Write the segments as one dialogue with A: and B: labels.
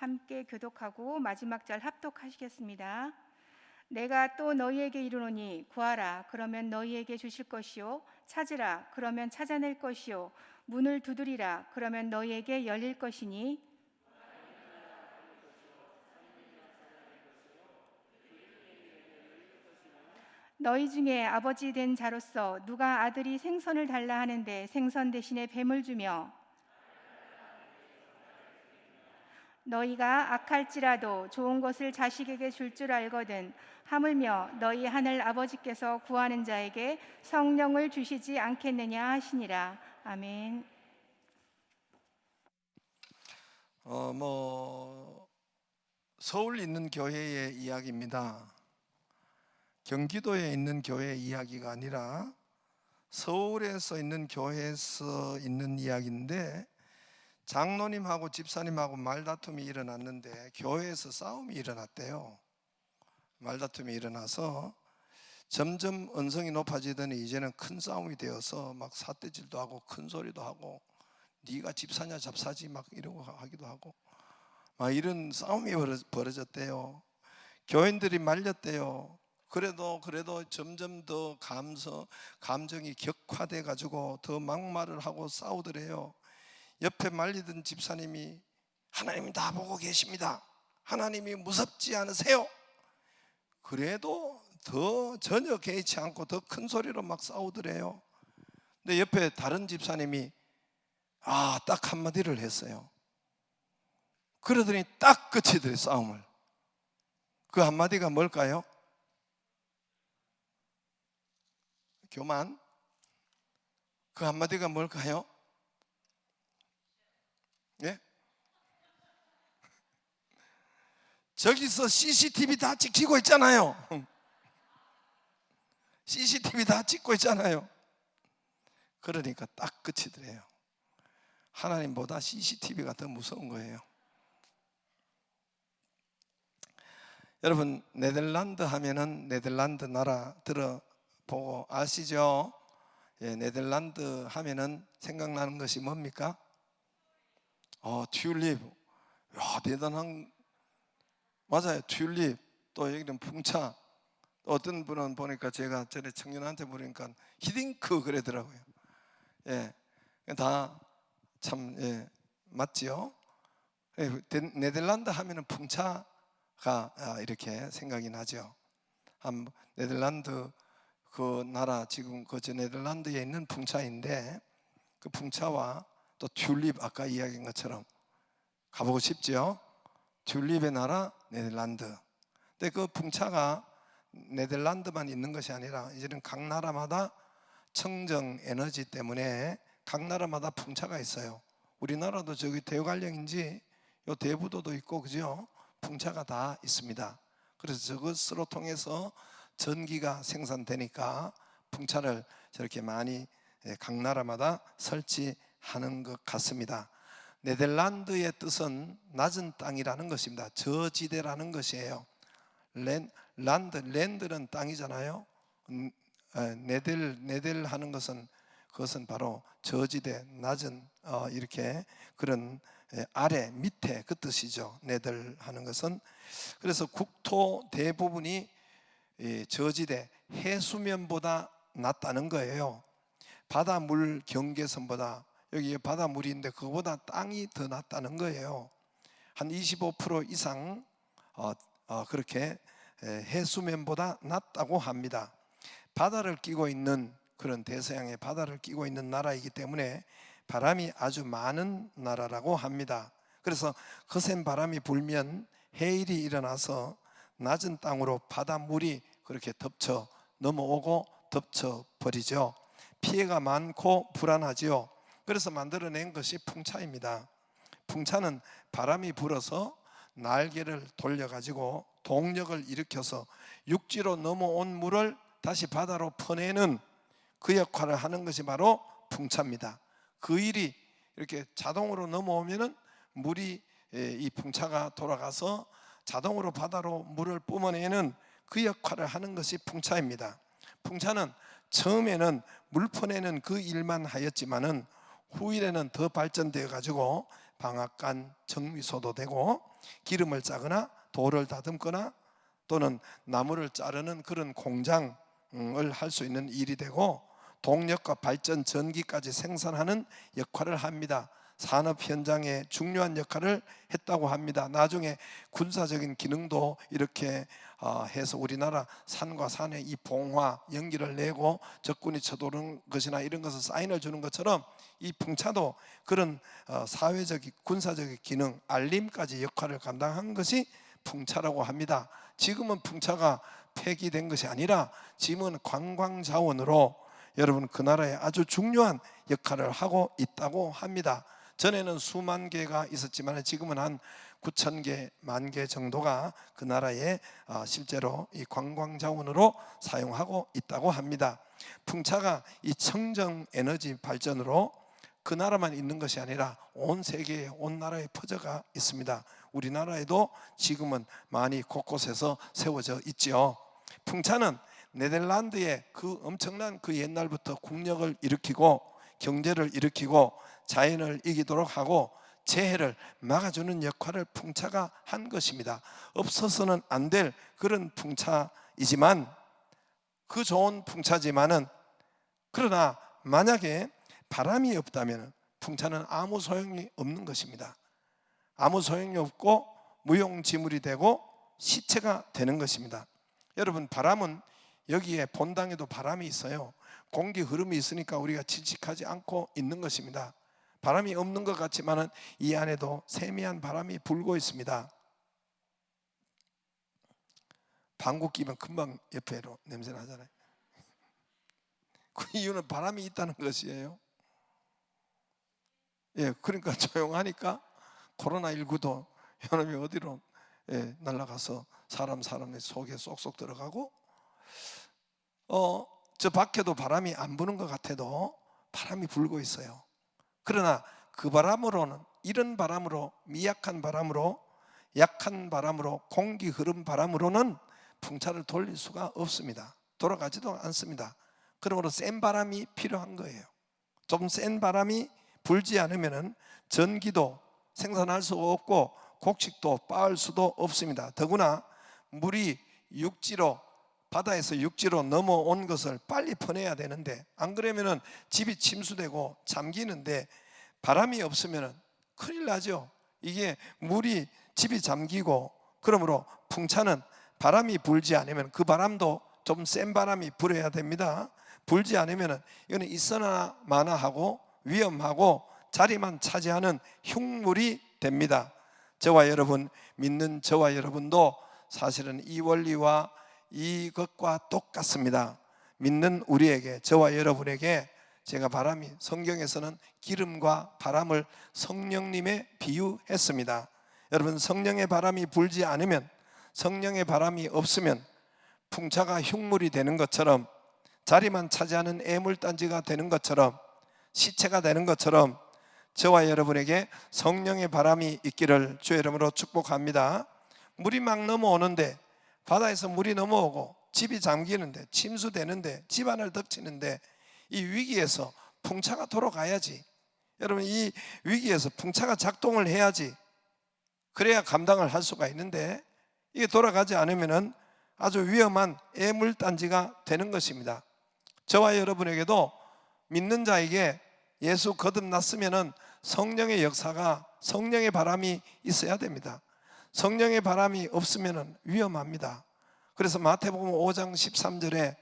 A: 함께 교독하고 마지막 절 합독하시겠습니다. 내가 또 너희에게 이르노니 구하라 그러면 너희에게 주실 것이요 찾으라 그러면 찾아낼 것이요 문을 두드리라 그러면 너희에게 열릴 것이니 너희 중에 아버지 된 자로서 누가 아들이 생선을 달라 하는데 생선 대신에 뱀을 주며 너희가 악할지라도 좋은 것을 자식에게 줄 줄 알거든 하물며 너희 하늘 아버지께서 구하는 자에게 성령을 주시지 않겠느냐 하시니라. 아멘.
B: 서울 있는 교회의 이야기입니다. 경기도에 있는 교회 이야기가 아니라 서울에서 있는 교회에서 있는 이야기인데, 장로님하고 집사님하고 말다툼이 일어났는데 교회에서 싸움이 일어났대요. 말다툼이 일어나서 점점 언성이 높아지더니 이제는 큰 싸움이 되어서 막 삿대질도 하고 큰 소리도 하고 네가 집사냐 잡사지 막 이러고 하기도 하고 막 이런 싸움이 벌어졌대요. 교인들이 말렸대요. 그래도 점점 더 감정이 격화돼 가지고 더 막말을 하고 싸우더래요. 옆에 말리던 집사님이 하나님 다 보고 계십니다. 하나님이 무섭지 않으세요? 그래도 더 전혀 개의치 않고 더 큰 소리로 막 싸우더래요. 근데 옆에 다른 집사님이 딱 한마디를 했어요. 그러더니 딱 끝이더래 싸움을. 그 한마디가 뭘까요? 교만? 그 한마디가 뭘까요? 예? 저기서 CCTV 다 찍히고 있잖아요. CCTV 다 찍고 있잖아요. 그러니까 딱 끝이더래요. 하나님보다 CCTV가 더 무서운 거예요. 여러분, 네덜란드 하면은 네덜란드 나라 들어보고 아시죠? 예, 네덜란드 하면은 생각나는 것이 뭡니까? 튤립. 야, 대단한, 맞아요. 튤립. 또 여기는 풍차. 또 어떤 분은 보니까 제가 전에 청년한테 물으니까 히딩크 그러더라고요. 예, 다 참 맞지요? 네덜란드 하면은 풍차가 이렇게 생각이 나죠. 네덜란드 그 나라 지금 저 네덜란드에 있는 풍차인데 그 풍차와 또 튤립 아까 이야기한 것처럼 가보고 싶죠. 튤립의 나라 네덜란드. 근데 그 풍차가 네덜란드만 있는 것이 아니라 이제는 각 나라마다 청정 에너지 때문에 각 나라마다 풍차가 있어요. 우리나라도 저기 대관령인지 요 대부도도 있고 그죠? 풍차가 다 있습니다. 그래서 저것으로 통해서 전기가 생산되니까 풍차를 저렇게 많이 각 나라마다 설치하는 것 같습니다. 네덜란드의 뜻은 낮은 땅이라는 것입니다. 저지대라는 것이에요. 랜드는 땅이잖아요. 네델 하는 것은 그것은 바로 저지대, 낮은 이렇게 그런 아래, 밑에 그 뜻이죠. 네델 하는 것은. 그래서 국토 대부분이 저지대, 해수면보다 낮다는 거예요. 바다물 경계선보다, 여기 바다물인데 그거보다 땅이 더 낮다는 거예요. 한 25% 이상 그렇게 해수면보다 낮다고 합니다. 바다를 끼고 있는 그런 대서양의 바다를 끼고 있는 나라이기 때문에 바람이 아주 많은 나라라고 합니다. 그래서 거센 바람이 불면 해일이 일어나서 낮은 땅으로 바닷물이 그렇게 덮쳐 넘어오고 덮쳐 버리죠. 피해가 많고 불안하지요. 그래서 만들어낸 것이 풍차입니다. 풍차는 바람이 불어서 날개를 돌려가지고 동력을 일으켜서 육지로 넘어온 물을 다시 바다로 퍼내는 그 역할을 하는 것이 바로 풍차입니다. 그 일이 이렇게 자동으로 넘어오면은 물이 이 풍차가 돌아가서 자동으로 바다로 물을 뿜어내는 그 역할을 하는 것이 풍차입니다. 풍차는 처음에는 물 퍼내는 그 일만 하였지만은 후일에는 더 발전되어 가지고 방앗간 정미소도 되고, 기름을 짜거나 돌을 다듬거나 또는 나무를 자르는 그런 공장을 할 수 있는 일이 되고, 동력과 발전, 전기까지 생산하는 역할을 합니다. 산업 현장에 중요한 역할을 했다고 합니다. 나중에 군사적인 기능도 이렇게 해서 우리나라 산과 산의 이 봉화, 연기를 내고 적군이 쳐도는 것이나 이런 것을 사인을 주는 것처럼, 이 풍차도 그런 사회적, 군사적 기능, 알림까지 역할을 감당한 것이 풍차라고 합니다. 지금은 풍차가 폐기된 것이 아니라 지금은 관광자원으로 여러분 그 나라에 아주 중요한 역할을 하고 있다고 합니다. 전에는 수만 개가 있었지만 지금은 한 9천 개, 1만 개 정도가 그 나라에 실제로 이 관광자원으로 사용하고 있다고 합니다. 풍차가 이 청정 에너지 발전으로 그 나라만 있는 것이 아니라 온 세계에, 온 나라에 퍼져가 있습니다. 우리나라에도 지금은 많이 곳곳에서 세워져 있지요. 풍차는 네덜란드의 그 엄청난 그 옛날부터 국력을 일으키고 경제를 일으키고 자연을 이기도록 하고 재해를 막아주는 역할을 풍차가 한 것입니다. 없어서는 안 될 그런 풍차이지만, 그 좋은 풍차지만은, 그러나 만약에 바람이 없다면 풍차는 아무 소용이 없는 것입니다. 아무 소용이 없고 무용지물이 되고 시체가 되는 것입니다. 여러분, 바람은 여기에 본당에도 바람이 있어요. 공기 흐름이 있으니까 우리가 질직하지 않고 있는 것입니다. 바람이 없는 것 같지만은 이 안에도 세미한 바람이 불고 있습니다. 방구 끼면 금방 옆에로 냄새 나잖아요. 그 이유는 바람이 있다는 것이에요. 예, 그러니까 조용하니까 코로나19도 여놈이 어디로 날아가서 사람의 속에 쏙쏙 들어가고, 저 밖에도 바람이 안 부는 것 같아도 바람이 불고 있어요. 그러나 그 바람으로는, 이런 바람으로, 미약한 바람으로, 약한 바람으로, 공기 흐름 바람으로는 풍차를 돌릴 수가 없습니다. 돌아가지도 않습니다. 그러므로 센 바람이 필요한 거예요. 좀 센 바람이 불지 않으면 전기도 생산할 수 없고 곡식도 빻을 수도 없습니다. 더구나 물이 육지로, 바다에서 육지로 넘어온 것을 빨리 퍼내야 되는데, 안 그러면 집이 침수되고 잠기는데, 바람이 없으면 큰일 나죠. 이게 물이 집이 잠기고, 그러므로 풍차는 바람이 불지 않으면, 그 바람도 좀 센 바람이 불어야 됩니다. 불지 않으면 이거는 있어나 마나 하고 위험하고 자리만 차지하는 흉물이 됩니다. 저와 여러분, 믿는 저와 여러분도 사실은 이 원리와 이것과 똑같습니다. 믿는 우리에게, 저와 여러분에게 제가 바람이, 성경에서는 기름과 바람을 성령님에 비유했습니다. 여러분, 성령의 바람이 불지 않으면, 성령의 바람이 없으면 풍차가 흉물이 되는 것처럼, 자리만 차지하는 애물단지가 되는 것처럼, 시체가 되는 것처럼 저와 여러분에게 성령의 바람이 있기를 주의 이름으로 축복합니다. 물이 막 넘어오는데, 바다에서 물이 넘어오고 집이 잠기는데, 침수되는데, 집안을 덮치는데, 이 위기에서 풍차가 돌아가야지. 여러분, 이 위기에서 풍차가 작동을 해야지. 그래야 감당을 할 수가 있는데, 이게 돌아가지 않으면 아주 위험한 애물단지가 되는 것입니다. 저와 여러분에게도, 믿는 자에게 예수 거듭났으면 성령의 역사가, 성령의 바람이 있어야 됩니다. 성령의 바람이 없으면 위험합니다. 그래서 마태복음 5장 13절에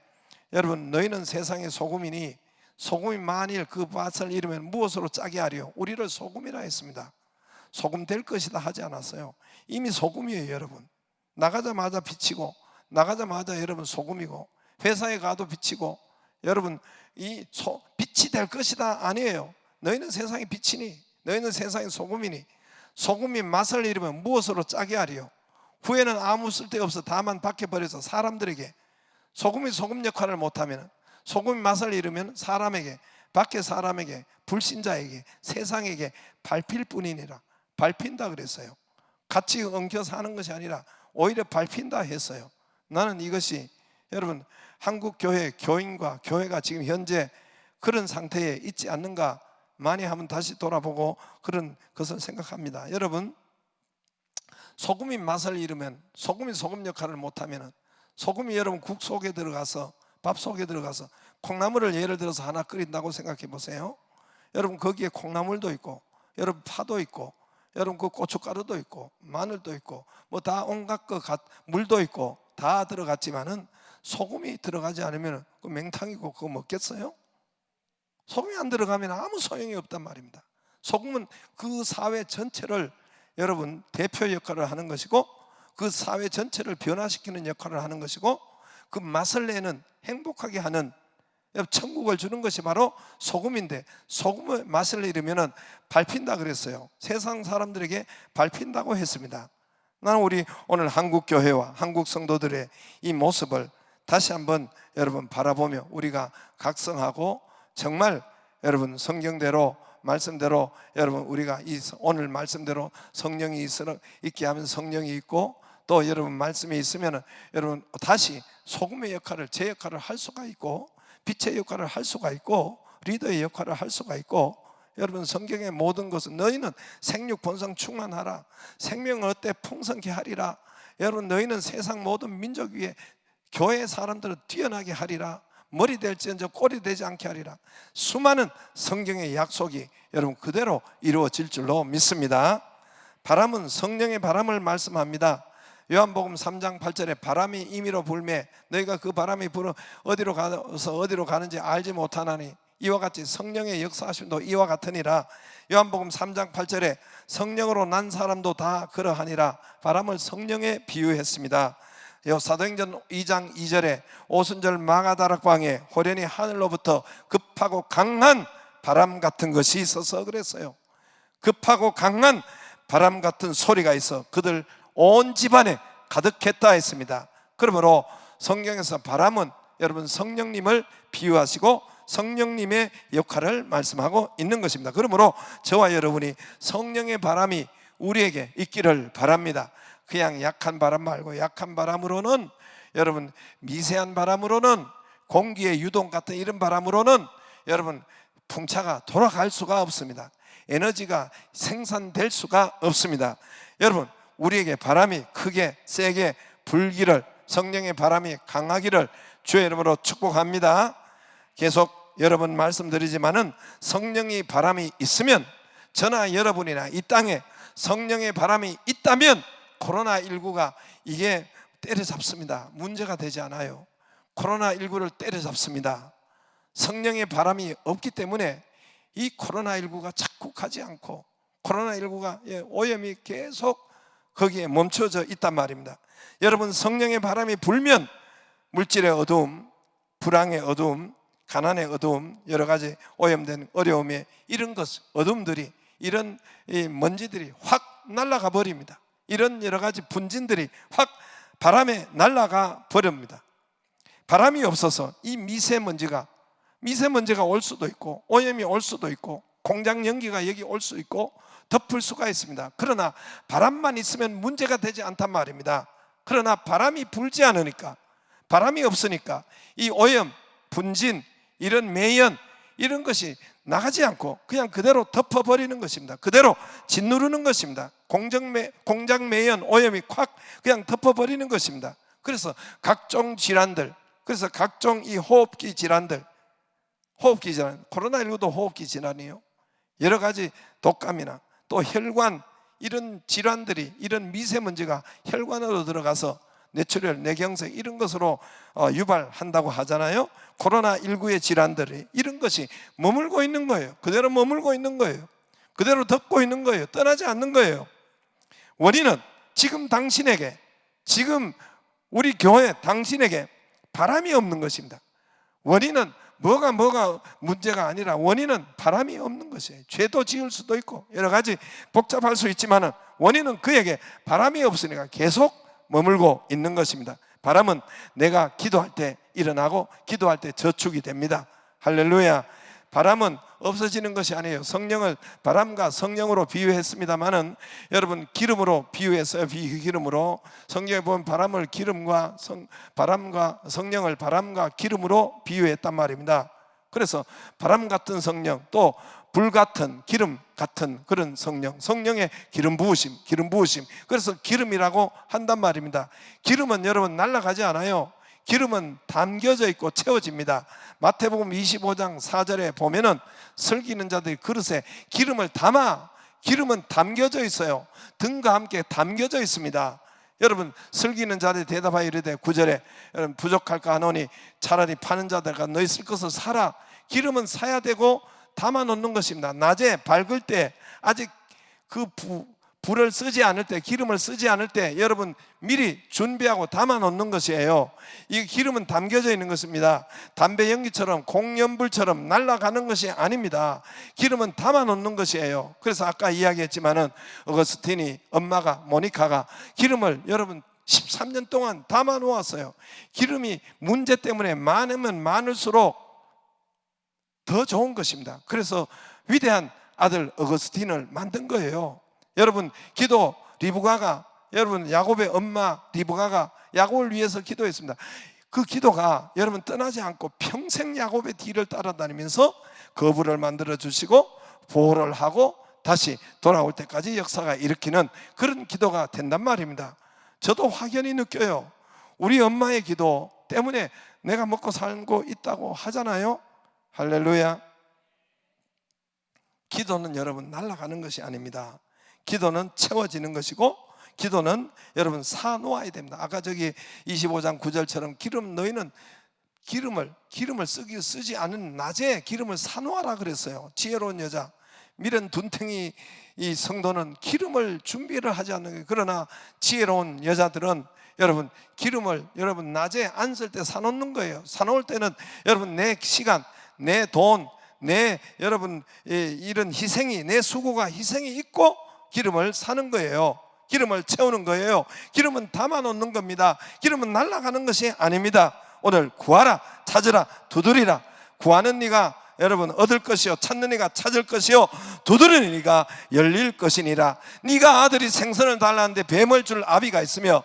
B: 여러분, 너희는 세상의 소금이니 소금이 만일 그 밭을 잃으면 무엇으로 짜게 하리요? 우리를 소금이라 했습니다. 소금 될 것이다 하지 않았어요. 이미 소금이에요. 여러분, 나가자마자 비치고, 나가자마자 여러분 소금이고, 회사에 가도 비치고, 여러분 이 빛이 될 것이다 아니에요. 너희는 세상의 빛이니, 너희는 세상의 소금이니, 소금이 맛을 잃으면 무엇으로 짜게 하리요? 후에는 아무 쓸데없어 다만 박혀버려서 사람들에게, 소금이 소금 역할을 못하면, 소금이 맛을 잃으면 사람에게, 밖에 사람에게, 불신자에게, 세상에게 밟힐 뿐이니라. 밟힌다 그랬어요. 같이 엉켜 사는 것이 아니라 오히려 밟힌다 했어요. 나는 이것이 여러분, 한국 교회, 교인과 교회가 지금 현재 그런 상태에 있지 않는가 많이 한번 다시 돌아보고 그런 것을 생각합니다. 여러분, 소금이 맛을 잃으면, 소금이 소금 역할을 못하면, 소금이 여러분 국 속에 들어가서, 밥 속에 들어가서 콩나물을 예를 들어서 하나 끓인다고 생각해 보세요. 여러분 거기에 콩나물도 있고, 여러분 파도 있고, 여러분 그 고춧가루도 있고, 마늘도 있고, 뭐 다 온갖 물도 있고 다 들어갔지만은 소금이 들어가지 않으면 그 맹탕이고 그거 먹겠어요? 소금이 안 들어가면 아무 소용이 없단 말입니다. 소금은 그 사회 전체를 여러분 대표 역할을 하는 것이고, 그 사회 전체를 변화시키는 역할을 하는 것이고, 그 맛을 내는, 행복하게 하는, 천국을 주는 것이 바로 소금인데, 소금의 맛을 잃으면 밟힌다 그랬어요. 세상 사람들에게 밟힌다고 했습니다. 나는 우리 오늘 한국 교회와 한국 성도들의 이 모습을 다시 한번 여러분 바라보며 우리가 각성하고, 정말 여러분 성경대로, 말씀대로, 여러분 우리가 이 오늘 말씀대로 성령이 있게 하면 성령이 있고, 또 여러분 말씀이 있으면 여러분 다시 소금의 역할을, 제 역할을 할 수가 있고, 빛의 역할을 할 수가 있고, 리더의 역할을 할 수가 있고, 여러분 성경의 모든 것은 너희는 생육 본성 충만하라, 생명을 얻되 풍성케 하리라, 여러분 너희는 세상 모든 민족 위에 교회 사람들을 뛰어나게 하리라, 머리 될지언정 꼬리 되지 않게 하리라. 수많은 성경의 약속이 여러분 그대로 이루어질 줄로 믿습니다. 바람은 성령의 바람을 말씀합니다. 요한복음 3장 8절에 바람이 임의로 불매 너희가 그 바람이 불어 어디로 가서 어디로 가는지 알지 못하나니 이와 같이 성령의 역사하심도 이와 같으니라. 요한복음 3장 8절에 성령으로 난 사람도 다 그러하니라. 바람을 성령에 비유했습니다. 사도행전 2장 2절에 오순절 마가다락방에 호련히 하늘로부터 급하고 강한 바람 같은 것이 있어서 그랬어요. 급하고 강한 바람 같은 소리가 있어 그들 온 집안에 가득했다 했습니다. 그러므로 성경에서 바람은 여러분 성령님을 비유하시고 성령님의 역할을 말씀하고 있는 것입니다. 그러므로 저와 여러분이 성령의 바람이 우리에게 있기를 바랍니다. 그냥 약한 바람 말고, 약한 바람으로는 여러분 미세한 바람으로는, 공기의 유동 같은 이런 바람으로는 여러분 풍차가 돌아갈 수가 없습니다. 에너지가 생산될 수가 없습니다. 여러분 우리에게 바람이 크게 세게 불기를, 성령의 바람이 강하기를 주의 이름으로 축복합니다. 계속 여러분 말씀드리지만은 성령의 바람이 있으면, 저나 여러분이나 이 땅에 성령의 바람이 있다면 코로나19가 이게 때려잡습니다. 문제가 되지 않아요. 코로나19를 때려잡습니다. 성령의 바람이 없기 때문에 이 코로나19가 자꾸 가지 않고, 코로나19가 오염이 계속 거기에 멈춰져 있단 말입니다. 여러분 성령의 바람이 불면 물질의 어두움, 불황의 어두움, 가난의 어두움, 여러 가지 오염된 어려움의 이런 것, 어둠들이, 이런 먼지들이 확 날아가 버립니다. 이런 여러 가지 분진들이 확 바람에 날아가 버립니다. 바람이 없어서 이 미세먼지가 올 수도 있고, 오염이 올 수도 있고, 공장 연기가 여기 올 수 있고 덮을 수가 있습니다. 그러나 바람만 있으면 문제가 되지 않단 말입니다. 그러나 바람이 불지 않으니까, 바람이 없으니까 이 오염, 분진, 이런 매연, 이런 것이 나가지 않고 그냥 그대로 덮어버리는 것입니다. 그대로 짓누르는 것입니다. 공장 매연, 오염이 콱 그냥 덮어버리는 것입니다. 그래서 각종 질환들, 그래서 각종 이 호흡기 질환들, 코로나19도 호흡기 질환이에요. 여러 가지 독감이나 또 혈관, 이런 질환들이, 이런 미세먼지가 혈관으로 들어가서 뇌출혈, 뇌경색 이런 것으로 유발한다고 하잖아요. 코로나19의 질환들이, 이런 것이 머물고 있는 거예요. 그대로 머물고 있는 거예요. 그대로 덮고 있는 거예요. 떠나지 않는 거예요. 원인은 지금 당신에게, 지금 우리 교회 당신에게 바람이 없는 것입니다. 원인은 뭐가 문제가 아니라 원인은 바람이 없는 것이에요. 죄도 지을 수도 있고 여러 가지 복잡할 수 있지만 원인은 그에게 바람이 없으니까 계속 머물고 있는 것입니다. 바람은 내가 기도할 때 일어나고 기도할 때 저축이 됩니다. 할렐루야. 바람은 없어지는 것이 아니에요. 성령을 바람과 성령으로 비유했습니다마는 여러분 기름으로 비유했어요. 기름으로. 성경에 보면 바람을 기름과 성령을 바람과 기름으로 비유했단 말입니다. 그래서 바람 같은 성령, 또 불 같은 기름 같은 그런 성령의 기름 부으심. 그래서 기름이라고 한단 말입니다. 기름은 여러분 날아가지 않아요. 기름은 담겨져 있고 채워집니다. 마태복음 25장 4절에 보면은 슬기는 자들이 그릇에 기름을 담아, 기름은 담겨져 있어요. 등과 함께 담겨져 있습니다. 여러분, 슬기는 자들이 대답하여 이르되 9절에 여러분 부족할까 하노니 차라리 파는 자들과 너희 쓸 것을 사라. 기름은 사야 되고 담아 놓는 것입니다. 낮에 밝을 때, 아직 그 불을 쓰지 않을 때, 기름을 쓰지 않을 때 여러분 미리 준비하고 담아 놓는 것이에요. 이 기름은 담겨져 있는 것입니다. 담배 연기처럼 공연불처럼 날아가는 것이 아닙니다. 기름은 담아 놓는 것이에요. 그래서 아까 이야기했지만은 어거스틴이, 엄마가, 모니카가 기름을 여러분 13년 동안 담아 놓았어요. 기름이 문제 때문에 많으면 많을수록 더 좋은 것입니다. 그래서 위대한 아들 어거스틴을 만든 거예요. 여러분, 기도 리브가가, 여러분 야곱의 엄마 리브가가 야곱을 위해서 기도했습니다. 그 기도가 여러분 떠나지 않고 평생 야곱의 뒤를 따라다니면서 거부를 만들어 주시고 보호를 하고 다시 돌아올 때까지 역사가 일으키는 그런 기도가 된단 말입니다. 저도 확연히 느껴요. 우리 엄마의 기도 때문에 내가 먹고 살고 있다고 하잖아요. 할렐루야. 기도는 여러분 날아가는 것이 아닙니다. 기도는 채워지는 것이고, 기도는 여러분 사놓아야 됩니다. 아까 저기 25장 9절처럼 너희는 기름을 쓰지 않은 낮에 기름을 사놓아라 그랬어요. 지혜로운 여자, 미련 둔탱이 이 성도는 기름을 준비를 하지 않는 거예요. 그러나 지혜로운 여자들은 여러분 기름을 여러분 낮에 안 쓸 때 사놓는 거예요. 사놓을 때는 여러분 내 시간, 내 돈, 내 여러분 이런 희생이, 내 수고가 희생이 있고 기름을 사는 거예요. 기름을 채우는 거예요. 기름은 담아 놓는 겁니다. 기름은 날아가는 것이 아닙니다. 오늘 구하라, 찾으라, 두드리라. 구하는 네가 여러분 얻을 것이요, 찾는 네가 찾을 것이요, 두드리는 네가 열릴 것이니라. 네가 아들이 생선을 달라는데 뱀을 줄 아비가 있으며,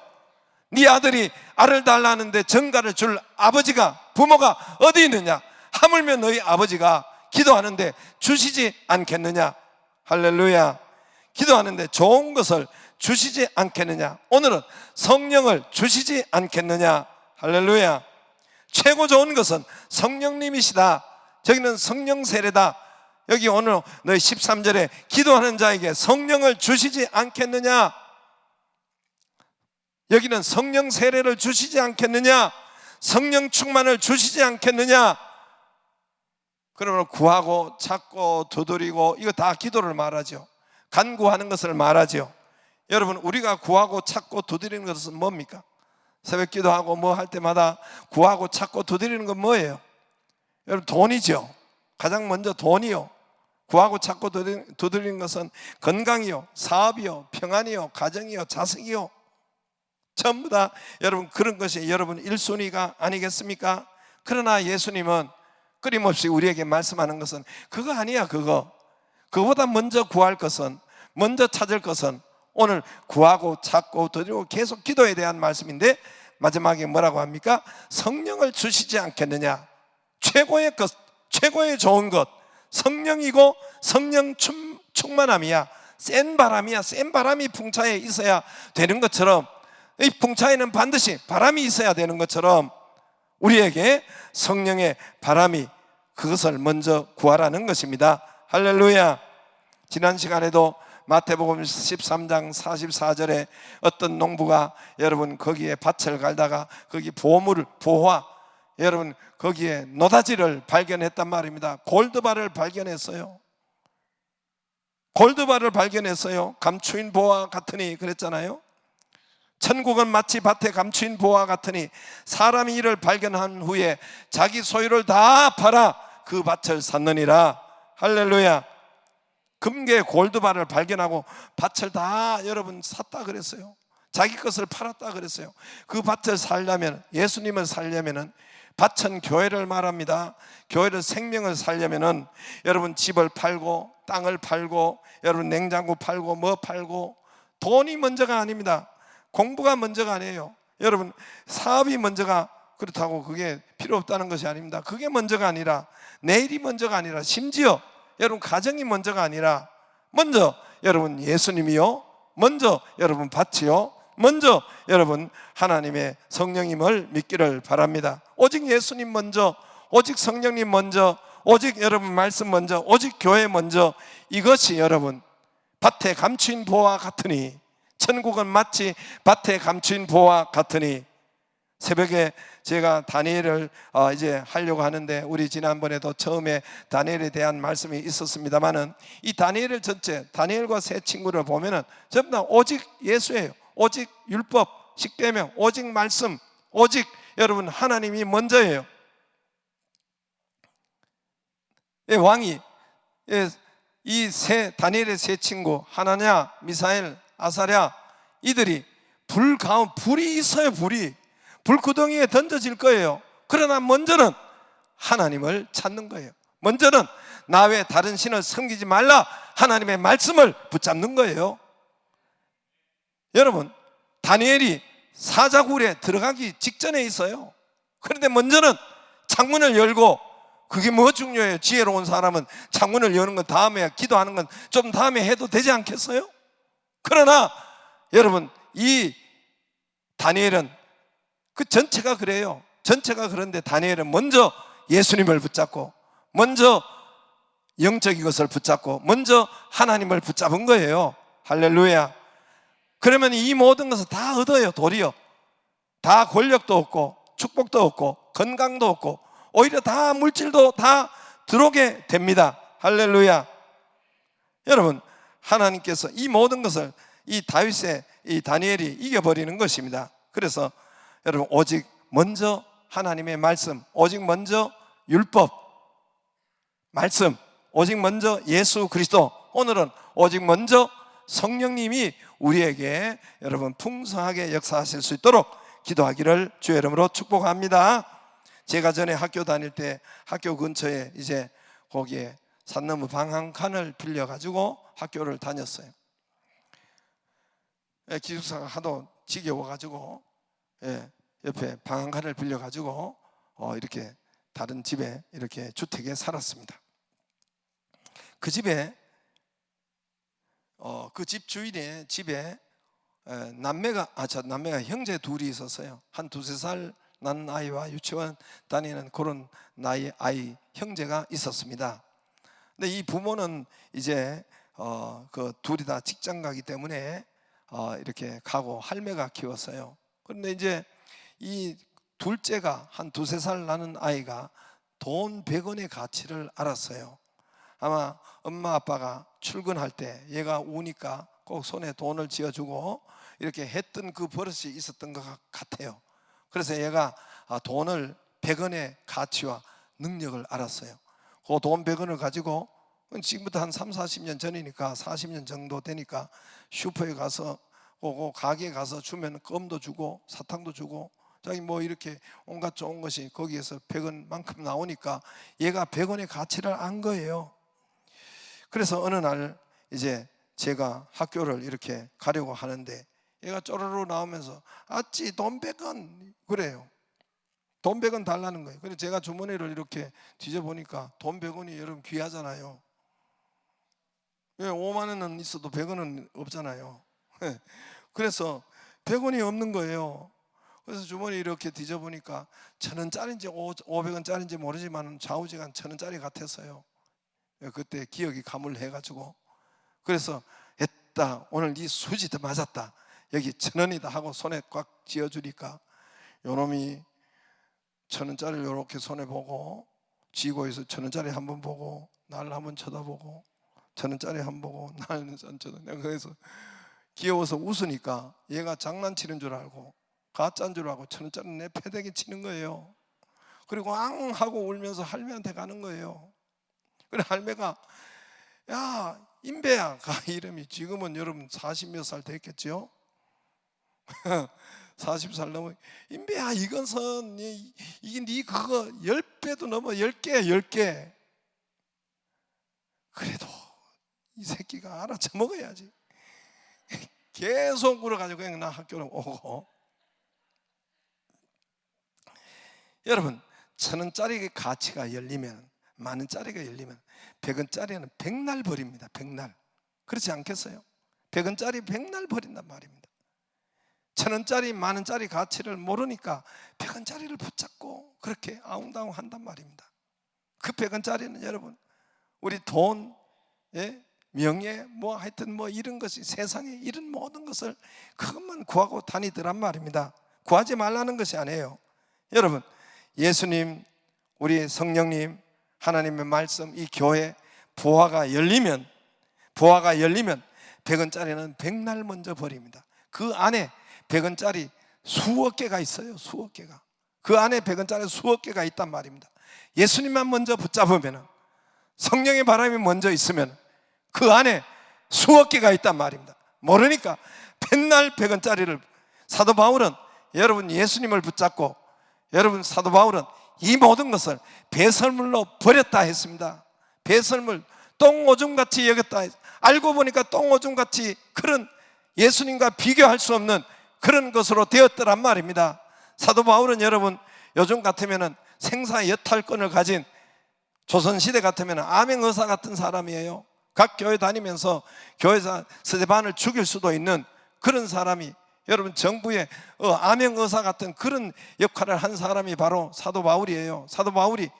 B: 네 아들이 알을 달라는데 정갈을 줄 아버지가, 부모가 어디 있느냐? 하물며 너희 아버지가 기도하는데 주시지 않겠느냐? 할렐루야. 기도하는데 좋은 것을 주시지 않겠느냐? 오늘은 성령을 주시지 않겠느냐? 할렐루야. 최고 좋은 것은 성령님이시다. 저기는 성령 세례다. 여기 오늘 너희 13절에 기도하는 자에게 성령을 주시지 않겠느냐? 여기는 성령 세례를 주시지 않겠느냐? 성령 충만을 주시지 않겠느냐? 그러면 구하고 찾고 두드리고 이거 다 기도를 말하죠. 간구하는 것을 말하죠. 여러분, 우리가 구하고 찾고 두드리는 것은 뭡니까? 새벽 기도하고 뭐 할 때마다 구하고 찾고 두드리는 건 뭐예요? 여러분, 돈이죠. 가장 먼저 돈이요. 구하고 찾고 두드리는 것은 건강이요, 사업이요, 평안이요, 가정이요, 자식이요. 전부 다 여러분 그런 것이 여러분 1순위가 아니겠습니까? 그러나 예수님은 끊임없이 우리에게 말씀하는 것은 그거 아니야. 그거보다 먼저 구할 것은, 먼저 찾을 것은 오늘 구하고 찾고 두드리고 계속 기도에 대한 말씀인데, 마지막에 뭐라고 합니까? 성령을 주시지 않겠느냐? 최고의 것, 최고의 좋은 것 성령이고, 성령 충만함이야. 센 바람이야. 센 바람이 풍차에 있어야 되는 것처럼, 이 풍차에는 반드시 바람이 있어야 되는 것처럼 우리에게 성령의 바람이, 그것을 먼저 구하라는 것입니다. 할렐루야. 지난 시간에도 마태복음 13장 44절에 어떤 농부가 여러분 거기에 밭을 갈다가 거기 보화 여러분 거기에 노다지를 발견했단 말입니다. 골드바를 발견했어요. 골드바를 발견했어요. 감추인 보화 같으니 그랬잖아요. 천국은 마치 밭에 감추인 보화 같으니 사람이 이를 발견한 후에 자기 소유를 다 팔아 그 밭을 샀느니라. 할렐루야. 금괴 골드바를 발견하고 밭을 다 여러분 샀다 그랬어요. 자기 것을 팔았다 그랬어요. 그 밭을 살려면, 예수님을 살려면은, 밭은 교회를 말합니다. 교회를, 생명을 살려면은 여러분 집을 팔고 땅을 팔고 여러분 냉장고 팔고 뭐 팔고, 돈이 먼저가 아닙니다. 공부가 먼저가 아니에요. 여러분 사업이 먼저가 그렇다고 그게 필요 없다는 것이 아닙니다. 그게 먼저가 아니라, 내일이 먼저가 아니라, 심지어 여러분 가정이 먼저가 아니라 먼저 여러분 예수님이요, 먼저 여러분 밭이요, 먼저 여러분 하나님의 성령님을 믿기를 바랍니다. 오직 예수님 먼저, 오직 성령님 먼저, 오직 여러분 말씀 먼저, 오직 교회 먼저, 이것이 여러분 밭에 감추인 보와 같으니, 천국은 마치 밭에 감추인 보와 같으니. 새벽에 제가 다니엘을 이제 하려고 하는데, 우리 지난번에도 처음에 다니엘에 대한 말씀이 있었습니다만은, 이 다니엘을 전체, 다니엘과 세 친구를 보면은 전부 다 오직 예수예요. 오직 율법, 십계명, 오직 말씀, 오직 여러분 하나님이 먼저예요. 왕이 이 다니엘의 세 친구 하나냐, 미사엘, 아사랴, 이들이 불이 있어요. 불구덩이에 던져질 거예요. 그러나 먼저는 하나님을 찾는 거예요. 먼저는 나 외 다른 신을 섬기지 말라, 하나님의 말씀을 붙잡는 거예요. 여러분, 다니엘이 사자굴에 들어가기 직전에 있어요. 그런데 먼저는 창문을 열고, 그게 뭐 중요해요? 지혜로운 사람은 창문을 여는 건 다음에, 기도하는 건 좀 다음에 해도 되지 않겠어요? 그러나 여러분, 이 다니엘은 그 전체가 그래요. 전체가 그런데 다니엘은 먼저 예수님을 붙잡고, 먼저 영적인 것을 붙잡고, 먼저 하나님을 붙잡은 거예요. 할렐루야. 그러면 이 모든 것을 다 얻어요. 도리어 다 권력도 없고 축복도 없고 건강도 없고 오히려 다 물질도 다 들어오게 됩니다. 할렐루야. 여러분, 하나님께서 이 모든 것을 이 다윗의 이 다니엘이 이겨버리는 것입니다. 그래서 여러분, 오직 먼저 하나님의 말씀, 오직 먼저 율법, 말씀, 오직 먼저 예수 그리스도, 오늘은 오직 먼저 성령님이 우리에게 여러분 풍성하게 역사하실 수 있도록 기도하기를 주의 이름으로 축복합니다. 제가 전에 학교 다닐 때 학교 근처에 이제 거기에 산 너머 방한칸을 빌려가지고 학교를 다녔어요. 기숙사가 하도 지겨워가지고 옆에 방한칸을 빌려가지고 이렇게 다른 집에 이렇게 주택에 살았습니다. 그 집에 그 집 주인의 집에 남매가 형제 둘이 있었어요. 한 두세 살 난 아이와 유치원 다니는 그런 나이 아이 형제가 있었습니다. 근데 이 부모는 이제 그 둘이 다 직장 가기 때문에 이렇게 가고 할매가 키웠어요. 그런데 이제 이 둘째가 한 두세 살 나는 아이가 돈 100원의 가치를 알았어요. 아마 엄마 아빠가 출근할 때 얘가 우니까 꼭 손에 돈을 쥐어주고 이렇게 했던 그 버릇이 있었던 것 같아요. 그래서 얘가 돈을 100원의 가치와 능력을 알았어요. 그 돈 100원을 가지고 지금부터 한 3, 40년 전이니까 40년 정도 되니까 슈퍼에 가서 그 가게에 가서 주면 껌도 주고 사탕도 주고 자기 뭐 이렇게 온갖 좋은 것이 거기에서 100원만큼 나오니까 얘가 100원의 가치를 안 거예요. 그래서 어느 날 이제 제가 학교를 이렇게 가려고 하는데 얘가 쪼르르 나오면서 아찌 돈 100원 그래요. 돈 100원 달라는 거예요. 그래서 제가 주머니를 이렇게 뒤져보니까 돈 100원이 여러분 귀하잖아요. 5만 원은 있어도 100원은 없잖아요. 그래서 100원이 없는 거예요. 그래서 주머니 이렇게 뒤져보니까 1,000원짜리인지 500원짜리인지 모르지만 좌우지간 1,000원짜리 같았어요. 그때 기억이 가물해가지고 그래서 했다 오늘 네 수지도 맞았다 여기 1,000원이다 하고 손에 꽉 쥐어주니까 요놈이 1,000원짜리를 이렇게 손에 보고 쥐고 있어. 1,000원짜리 한번 보고 나를 한번 쳐다보고 1,000원짜리 한번 보고 나를 한번 쳐다보고 내가 그래서 귀여워서 웃으니까 얘가 장난치는 줄 알고 가짜인 줄 알고 1,000원짜리 내 패대기 치는 거예요. 그리고 앙 하고 울면서 할매한테 가는 거예요. 그래 할매가 야 임배야 가 이름이 지금은 여러분 40몇 살 됐겠죠? 40살 넘어 임배야 이것은 이게 네 그거 10배도 넘어 10개 10개 그래도 이 새끼가 알아쳐 먹어야지. 계속 울어가지고 그냥 나 학교를 오고 여러분 1,000원짜리 가치가 열리면 만 원짜리가 열리면 100원짜리는 백날 버립니다. 백날. 그렇지 않겠어요? 100원짜리 백날 버린단 말입니다. 1000원짜리 만원짜리 가치를 모르니까 100원짜리를 붙잡고 그렇게 아웅다웅 한단 말입니다. 그 100원짜리는 여러분, 우리 돈, 명예, 뭐 하여튼 뭐 이런 것이, 세상에 이런 모든 것을 그것만 구하고 다니더란 말입니다. 구하지 말라는 것이 아니에요. 여러분, 예수님, 우리 성령님, 하나님의 말씀, 이 교회 보화가 열리면 100원짜리는 백날 먼저 버립니다. 그 안에 100원짜리 수억 개가 있어요. 수억 개가. 그 안에 100원짜리 수억 개가 있단 말입니다. 예수님만 먼저 붙잡으면, 성령의 바람이 먼저 있으면 그 안에 수억 개가 있단 말입니다. 모르니까 맨날 100원짜리를, 사도 바울은 여러분 예수님을 붙잡고, 여러분 사도 바울은 이 모든 것을 배설물로 버렸다 했습니다. 배설물, 똥오줌같이 여겼다. 알고 보니까 똥오줌같이, 그런 예수님과 비교할 수 없는 그런 것으로 되었더란 말입니다. 사도 바울은 여러분 요즘 같으면 생사 여탈권을 가진, 조선시대 같으면 암행의사 같은 사람이에요. 각 교회 다니면서 교회에서 스데반을 죽일 수도 있는 그런 사람이, 여러분 정부의 암행의사 같은 그런 역할을 한 사람이 바로 사도 바울이에요. 사도 바울이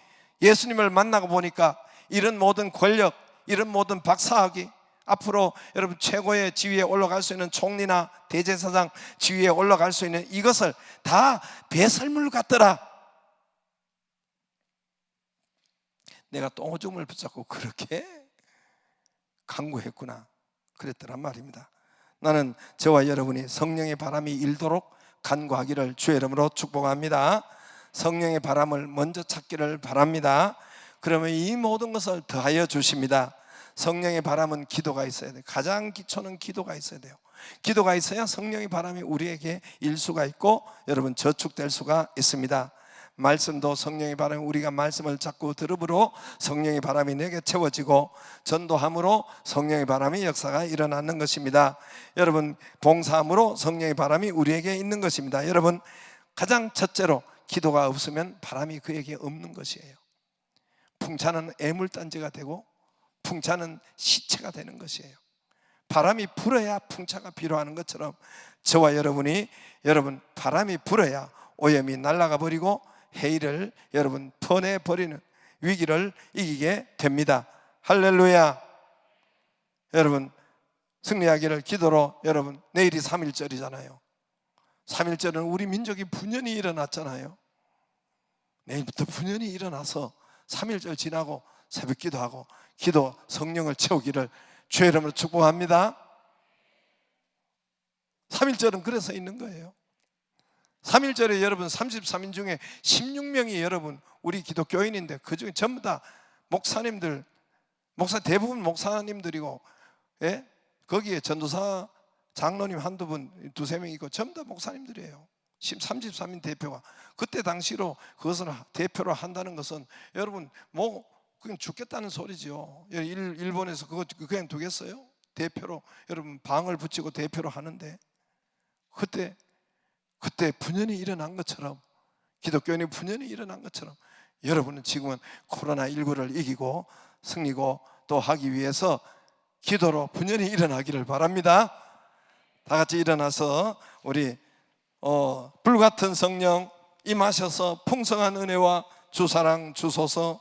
B: 예수님을 만나고 보니까 이런 모든 권력, 이런 모든 박사학위, 앞으로 여러분 최고의 지위에 올라갈 수 있는 총리나 대제사장 지위에 올라갈 수 있는 이것을 다 배설물 같더라. 내가 똥오줌을 붙잡고 그렇게 간구했구나, 그랬더란 말입니다. 나는 저와 여러분이 성령의 바람이 일도록 간구하기를 주의 이름으로 축복합니다. 성령의 바람을 먼저 찾기를 바랍니다. 그러면 이 모든 것을 더하여 주십니다. 성령의 바람은 기도가 있어야 돼요. 가장 기초는 기도가 있어야 돼요. 기도가 있어야 성령의 바람이 우리에게 일 수가 있고, 여러분 저축될 수가 있습니다. 말씀도 성령의 바람이, 우리가 말씀을 자꾸 들음으로 성령의 바람이 내게 채워지고, 전도함으로 성령의 바람이 역사가 일어나는 것입니다. 여러분 봉사함으로 성령의 바람이 우리에게 있는 것입니다. 여러분 가장 첫째로 기도가 없으면 바람이 그에게 없는 것이에요. 풍차는 애물단지가 되고 풍차는 시체가 되는 것이에요. 바람이 불어야 풍차가 필요하는 것처럼 저와 여러분이, 여러분 바람이 불어야 오염이 날아가 버리고 해일을 여러분 퍼내버리는 위기를 이기게 됩니다. 할렐루야. 여러분 승리하기를 기도로, 여러분 내일이 3.1절이잖아요 3.1절은 우리 민족이 분연히 일어났잖아요. 내일부터 분연히 일어나서 3.1절 지나고 새벽 기도하고 기도 성령을 채우기를 주의 이름으로 축복합니다. 3.1절은 그래서 있는 거예요. 3.1절에 여러분 33인 중에 16명이 여러분 우리 기독교인인데, 그 중에 전부 다 목사님들, 대부분 목사님들이고, 거기에 전도사 장로님 한두 분, 두세 명 있고 전부 다 목사님들이에요. 33인 대표가. 그때 당시로 그것을 대표로 한다는 것은 여러분 뭐 그냥 죽겠다는 소리지요. 일본에서 그거 그냥 두겠어요? 대표로 여러분 방을 붙이고 대표로 하는데, 그때 분연히 일어난 것처럼, 기독교인이 분연히 일어난 것처럼 여러분은 지금은 코로나19를 이기고 승리고 또 하기 위해서 기도로 분연히 일어나기를 바랍니다. 다 같이 일어나서 우리 불같은 성령 임하셔서 풍성한 은혜와 주사랑 주소서.